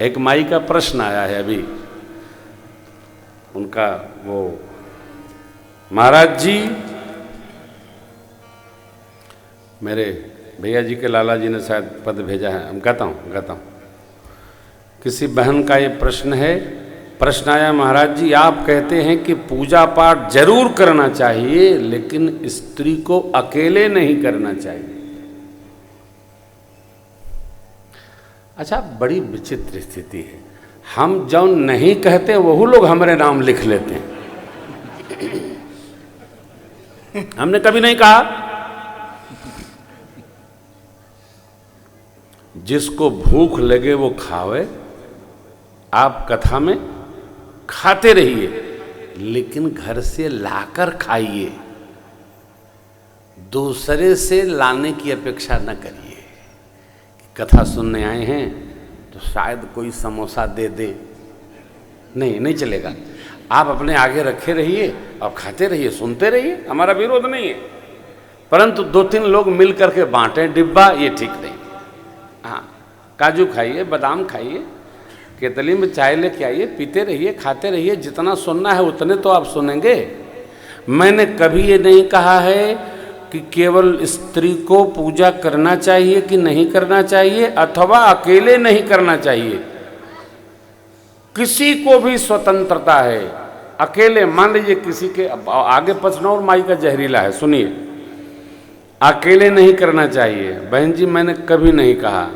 एक माई का प्रश्न आया है अभी, उनका वो, महाराज जी, मेरे भैया जी के लाला जी ने शायद पद भेजा है, हम कहता हूँ किसी बहन का ये प्रश्न है। प्रश्न आया, महाराज जी आप कहते हैं कि पूजा पाठ जरूर करना चाहिए लेकिन स्त्री को अकेले नहीं करना चाहिए। अच्छा, बड़ी विचित्र स्थिति है। हम जो नहीं कहते वही लोग हमारे नाम लिख लेते हैं। हमने कभी नहीं कहा। जिसको भूख लगे वो खावे। आप कथा में खाते रहिए लेकिन घर से लाकर खाइए, दूसरे से लाने की अपेक्षा न करिए। कथा सुनने आए हैं तो शायद कोई समोसा दे दे, नहीं चलेगा। आप अपने आगे रखे रहिए और खाते रहिए, सुनते रहिए, हमारा विरोध नहीं है, परंतु 2-3 लोग मिल करके बांटें डिब्बा, ये ठीक नहीं। हाँ, काजू खाइए, बादाम खाइए, केतली में चाय लेके आइए, पीते रहिए, खाते रहिए, जितना सुनना है उतने तो आप सुनेंगे। मैंने कभी ये नहीं कहा है कि केवल स्त्री को पूजा करना चाहिए कि नहीं करना चाहिए, अथवा अकेले नहीं करना चाहिए। किसी को भी स्वतंत्रता है। अकेले, मान लीजिए किसी के आगे पचनौर माई का जहरीला है, सुनिए, अकेले नहीं करना चाहिए। बहन जी मैंने कभी नहीं कहा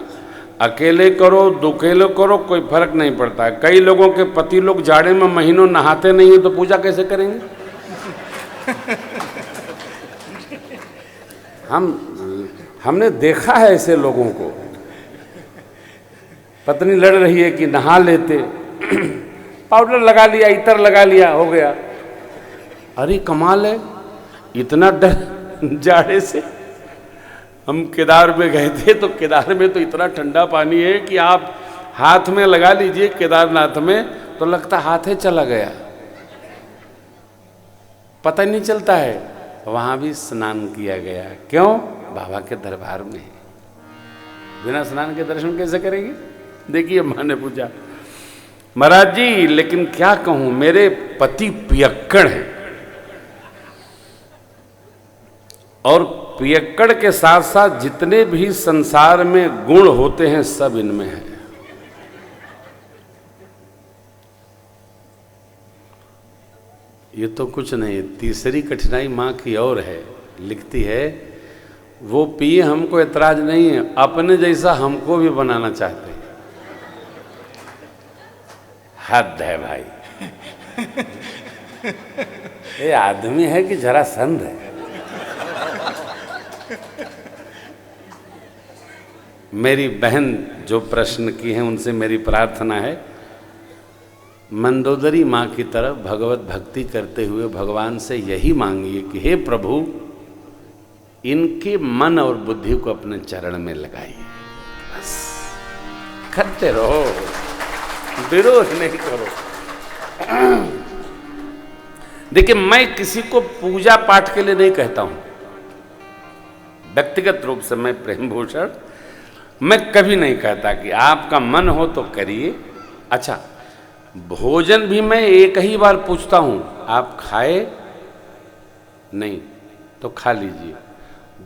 अकेले करो दुकेले करो, कोई फर्क नहीं पड़ता है। कई लोगों के पति लोग जाड़े में महीनों नहाते नहीं है तो पूजा कैसे करेंगे? हमने देखा है ऐसे लोगों को, पत्नी लड़ रही है कि नहा लेते, पाउडर लगा लिया, इतर लगा लिया, हो गया। अरे कमाल है, इतना डर जाड़े से। हम केदार में गए थे तो केदार में तो इतना ठंडा पानी है कि आप हाथ में लगा लीजिए केदारनाथ में तो लगता हाथ ही चला गया, पता नहीं चलता है। वहां भी स्नान किया गया। क्यों? बाबा के दरबार में। बिना स्नान के दर्शन कैसे करेंगे? देखिए मां ने पूछा, महाराज जी लेकिन क्या कहूं, मेरे पति पियक्कड़ हैं और पियक्कड़ के साथ साथ जितने भी संसार में गुण होते हैं सब इनमें है। ये तो कुछ नहीं। तीसरी कठिनाई मां की और है, लिखती है, वो पिए हमको एतराज नहीं है, अपने जैसा हमको भी बनाना चाहते हैं। हद है भाई। ये आदमी है कि जरा संत है। मेरी बहन जो प्रश्न की है उनसे मेरी प्रार्थना है, मंदोदरी माँ की तरफ भगवत भक्ति करते हुए भगवान से यही मांगिए कि हे प्रभु इनके मन और बुद्धि को अपने चरण में लगाइए। बस करते रहो, विरोध नहीं करो। देखिए मैं किसी को पूजा पाठ के लिए नहीं कहता हूं। व्यक्तिगत रूप से मैं प्रेम भूषण, मैं कभी नहीं कहता कि आपका मन हो तो करिए। अच्छा, भोजन भी मैं एक ही बार पूछता हूं, आप खाए नहीं तो खा लीजिए।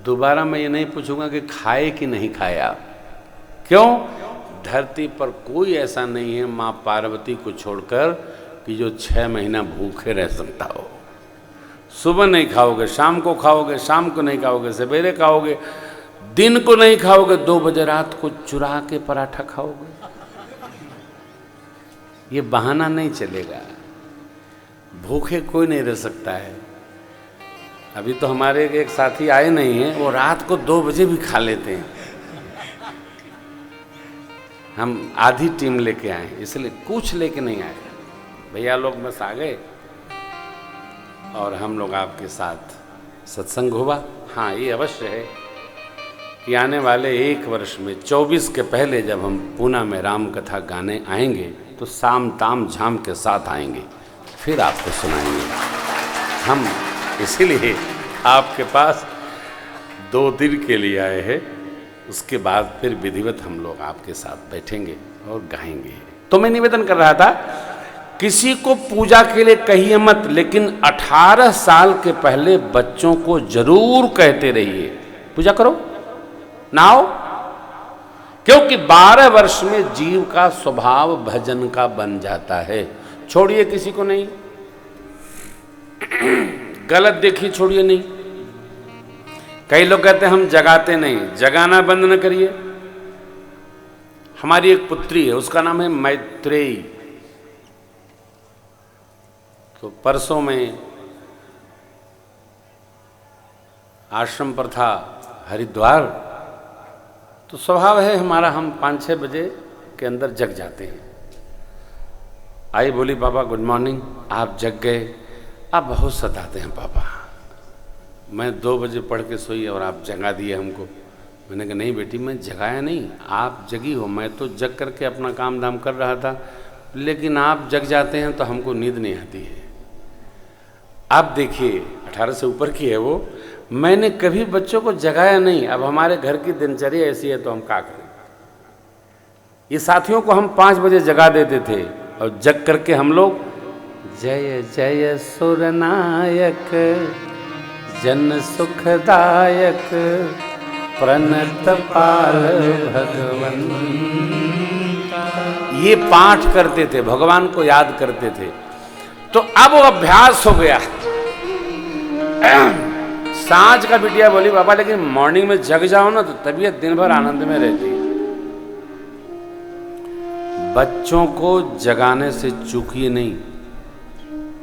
दोबारा मैं ये नहीं पूछूंगा कि खाए कि नहीं खाए आप। क्यों? धरती पर कोई ऐसा नहीं है मां पार्वती को छोड़कर कि जो 6 महीना भूखे रह सकता हो। सुबह नहीं खाओगे, शाम को खाओगे, शाम को नहीं खाओगे, सवेरे खाओगे, दिन को नहीं खाओगे, 2 बजे रात को चुरा के पराठा खाओगे। ये बहाना नहीं चलेगा। भूखे कोई नहीं रह सकता है। अभी तो हमारे एक साथी आए नहीं हैं, वो रात को 2 बजे भी खा लेते हैं। हम आधी टीम लेके आए, इसलिए कुछ लेके नहीं आए। भैया लोग बस आ गए और हम लोग आपके साथ सत्संग हुआ। हाँ, ये अवश्य है कि आने वाले 1 वर्ष में 24 के पहले जब हम पूना में राम कथा गाने आएंगे तो साम ताम झाम के साथ आएंगे, फिर आपको सुनाएंगे। हम इसीलिए आपके पास 2 दिन के लिए आए हैं, उसके बाद फिर विधिवत हम लोग आपके साथ बैठेंगे और गाएंगे। तो मैं निवेदन कर रहा था, किसी को पूजा के लिए कहिए मत, लेकिन 18 साल के पहले बच्चों को जरूर कहते रहिए पूजा करो, नहाओ, क्योंकि 12 वर्ष में जीव का स्वभाव भजन का बन जाता है। छोड़िए किसी को नहीं, गलत देखिए छोड़िए नहीं। कई लोग कहते हैं हम जगाते नहीं, जगाना बंद न करिए। हमारी एक पुत्री है, उसका नाम है मैत्रेयी। तो परसों में आश्रम पर था हरिद्वार, तो स्वभाव है हमारा, हम 5-6 बजे के अंदर जग जाते हैं। आई बोली पापा गुड मॉर्निंग, आप जग गए, आप बहुत सताते हैं पापा, मैं 2 बजे पढ़ के सोई और आप जगा दिए हमको। मैंने कहा नहीं बेटी, मैं जगाया नहीं, आप जगी हो, मैं तो जग करके अपना काम धाम कर रहा था, लेकिन आप जग जाते हैं तो हमको नींद नहीं आती है। आप देखिए 18 से ऊपर की है वो, मैंने कभी बच्चों को जगाया नहीं। अब हमारे घर की दिनचर्या ऐसी है तो हम क्या करें। ये साथियों को हम 5 बजे जगा देते थे और जग करके हम लोग जय जय सुरनायक जन सुखदायक प्रणत पाल भगवन, ये पाठ करते थे, भगवान को याद करते थे। तो अब वो अभ्यास हो गया। सांझ का बिटिया बोली बाबा लेकिन मॉर्निंग में जग जाओ ना तो तबीयत दिन भर आनंद में रहती है। बच्चों को जगाने से चूकिए नहीं।